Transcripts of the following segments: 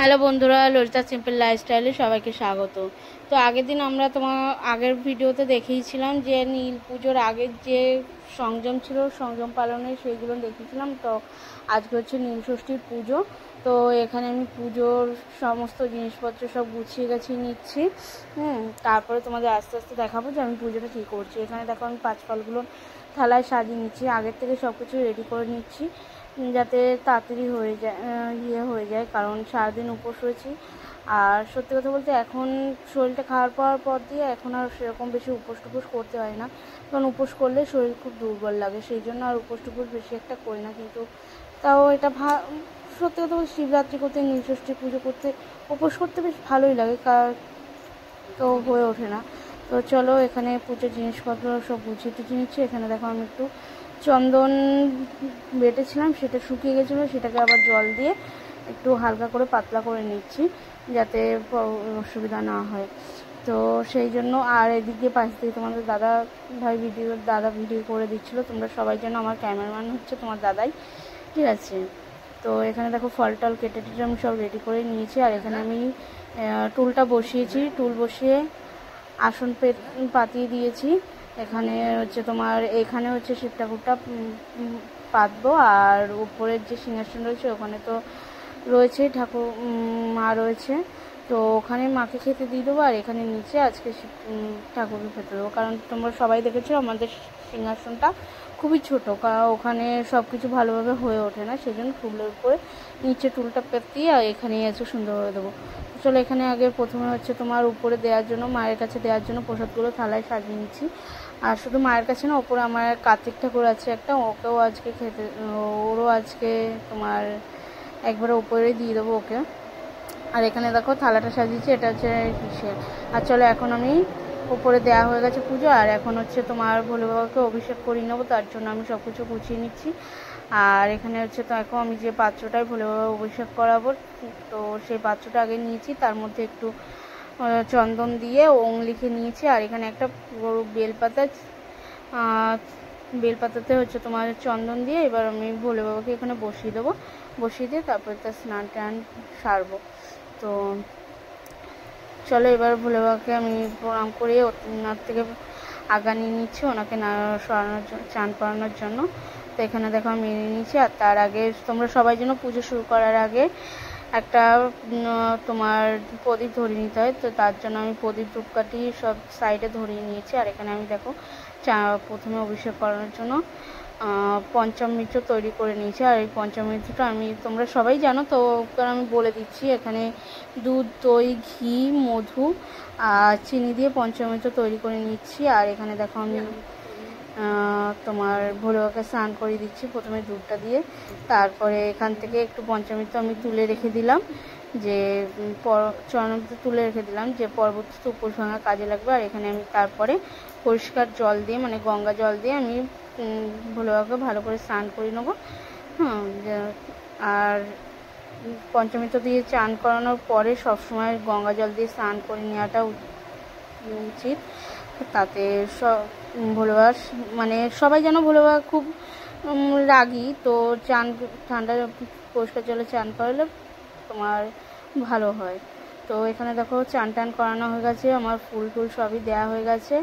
Hello বন্ধুরা, Lalita simple লাইফস্টাইলে সবাইকে স্বাগত। তো আগের দিন আমরা আগের ভিডিওতে দেখিয়েছিলাম যে নীল পুজোর আগের যে সংযম ছিল, সংযম পালনের সেইগুলো দেখিয়েছিলাম। তো আজকে হচ্ছে নীল ষষ্ঠীর পুজো। তো এখানে আমি পুজোর সমস্ত জিনিসপত্র সব গুছিয়ে গাছিয়ে নিচ্ছি। তারপরে তোমাদের আস্তে আস্তে দেখাবো যে আমি পুজোটা কী করছি। এখানে দেখো আমি পাঁচ ফলগুলো থালায় সাজিয়ে নিচ্ছি, আগের থেকে সব কিছু রেডি করে নিচ্ছি যাতে তাড়াতাড়ি হয়ে যায়, কারণ সারাদিন উপোস হয়েছি। আর সত্যি কথা বলতে এখন শরীরটা খাওয়ার পর দিয়ে এখন আর সেরকম বেশি উপোস টুপোস করতে হয় না, কারণ উপোস করলে শরীর খুব দুর্বল লাগে, সেই জন্য আর উপোস টুপোস বেশি একটা করি না। কিন্তু তাও এটা সত্যি কথা বলতে শিবরাত্রি করতে, নীলষষ্ঠী পুজো করতে, উপোস করতে বেশ ভালোই লাগে, তো হয়ে ওঠে না। তো চলো এখানে পুজোর জিনিসপত্র সব গুছিয়ে টুছিয়ে নিচ্ছি। এখানে দেখো আমি একটু চন্দন বেটেছিলাম, সেটা শুকিয়ে গেছিলো, সেটাকে আবার জল দিয়ে একটু হালকা করে পাতলা করে নিচ্ছি যাতে অসুবিধা না হয়। তো সেই জন্য আর এদিক দিয়ে পাশ থেকে তোমাদের দাদা ভিডিও করে দিচ্ছিলো। তোমরা সবাই যেন, আমার ক্যামেরাম্যান হচ্ছে তোমার দাদাই, ঠিক আছে। তো এখানে দেখো ফল টল কেটে আমি সব রেডি করে নিয়েছি। আর এখানে আমি টুলটা বসিয়েছি, টুল বসিয়ে আসন পাতিয়ে দিয়েছি। এখানে হচ্ছে শিব ঠাকুরটা পাতবো, আর উপরের যে সিংহাসন রয়েছে ওখানে তো রয়েছে ঠাকুর মা রয়েছে, তো ওখানে মাকে খেতে দিয়ে দেবো। আর এখানে নিচে আজকে ঠাকুরকে খেতে দেবো, কারণ তোমরা সবাই দেখেছো আমাদের সিংহাসনটা খুবই ছোট, কারণ ওখানে সব কিছু ভালোভাবে হয়ে ওঠে না, সেই জন্য টুলের উপরে নিচে টুলটা পেতিয়ে আর এখানেই আছে সুন্দরভাবে দেবো। চলো এখানে আগে প্রথমে হচ্ছে তোমার উপরে দেওয়ার জন্য, মায়ের কাছে দেওয়ার জন্য প্রসাদগুলো থালায় সাজিয়ে নিচ্ছি। আর শুধু মায়ের কাছে না, ওপরে আমার কার্তিক ঠাকুর আছে একটা, ওরও আজকে তোমার একবারে উপরেই দিয়ে দেবো ওকে। আর এখানে দেখো থালাটা সাজিয়েছি, এটা হচ্ছে কিসের। আর চলো এখন আমি উপরে দেওয়া হয়ে গেছে পুজো, আর এখন হচ্ছে তোমার ভোলে বাবাকে অভিষেক করিয়ে নেবো, তার জন্য আমি সব কিছু গুছিয়ে নিচ্ছি। আর এখানে হচ্ছে তো এখন আমি যে পাত্রটায় ভোলে বাবা অভিষেক করাবো, তো সেই পাত্রটা আগে নিয়েছি, তার মধ্যে একটু চন্দন দিয়ে ওং লিখে নিয়েছি। আর এখানে একটা বড় বেলপাতাতে হচ্ছে তোমার চন্দন দিয়ে এবার আমি ভোলে বাবাকে এখানে বসিয়ে দেবো, বসিয়ে দিয়ে তারপরে তার স্নান টান সারবো। তো চলো এবার ভোলে বাবাকে আমি প্রণাম করিয়ে ওনার থেকে আগা নিয়ে নিচ্ছি, ওনাকে চান করানোর জন্য। তো এখানে দেখো আমি নিয়ে নিয়েছি। আর তার আগে তোমরা সবাই যেন পুজো শুরু করার আগে একটা তোমার প্রদীপ ধরিয়ে নিতে হয়, তো তার জন্য আমি প্রদীপ ধূপকাঠি সব সাইডে ধরিয়ে নিয়েছি। আর এখানে আমি দেখো প্রথমে অভিষেক করানোর জন্য পঞ্চামৃত তৈরি করে নিয়েছি। আর এই পঞ্চামৃতটা তোমরা সবাই জানো, তো আমি বলে দিচ্ছি। এখানে দুধ, দই, ঘি, মধু আর চিনি দিয়ে পঞ্চামৃত তৈরি করে নিচ্ছি। আর এখানে দেখো আমি তোমার ভোলে বাবাকে স্নান করিয়ে দিচ্ছি প্রথমে দুধটা দিয়ে, তারপরে এখান থেকে একটু পঞ্চামৃত আমি তুলে রেখে দিলাম, যে চরণামৃত তুলে রেখে দিলাম, যে পরবর্তীতে উপোস ভাঙা কাজে লাগবে। আর এখানে আমি তারপরে পরিষ্কার জল দিয়ে, মানে গঙ্গা জল দিয়ে আমি ভোলে বাবাকে ভালো করে স্নান করে নেবো। আর পঞ্চামৃত দিয়ে চান করানোর পরে সবসময় গঙ্গা জল দিয়ে স্নান করে নেওয়াটা উচিত, তাতে ভোলে বাবা, মানে সবাই যেন ভোলে বাবা খুব রাগী, তো ঠান্ডা পরিষ্কার জলে চান করালে তোমার ভালো হয়। তো এখানে দেখো চান টান করানো হয়ে গেছে, আমার ফুল টুল সবই দেওয়া হয়ে গেছে।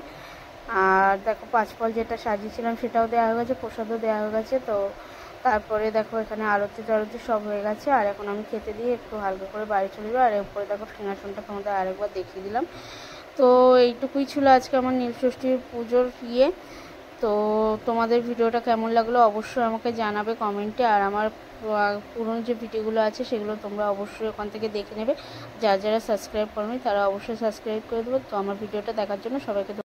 আর দেখো পাঁচ ফল যেটা সাজিয়েছিলাম সেটাও দেওয়া হয়ে গেছে, প্রসাদও দেওয়া হয়ে গেছে। তো তারপরে দেখো এখানে আরতি সব হয়ে গেছে। আর এখন আমি খেতে দিয়ে একটু হালকা করে বাড়ি চলে যাবো। আর এরপরে দেখো সিংহাসনটা তোমাদের আরেকবার দেখিয়ে দিলাম। তো এইটুকুই ছিল আজকে আমার নীলষষ্ঠীর পুজোর তো তোমাদের ভিডিওটা কেমন লাগলো অবশ্যই আমাকে জানাবে কমেন্টে। আর আমার পুরনো যে ভিডিওগুলো আছে সেগুলো তোমরা অবশ্যই ওখান থেকে দেখে নেবে, যারা সাবস্ক্রাইব করবে তারা অবশ্যই সাবস্ক্রাইব করে দেবে। তো আমার ভিডিওটা দেখার জন্য সবাইকে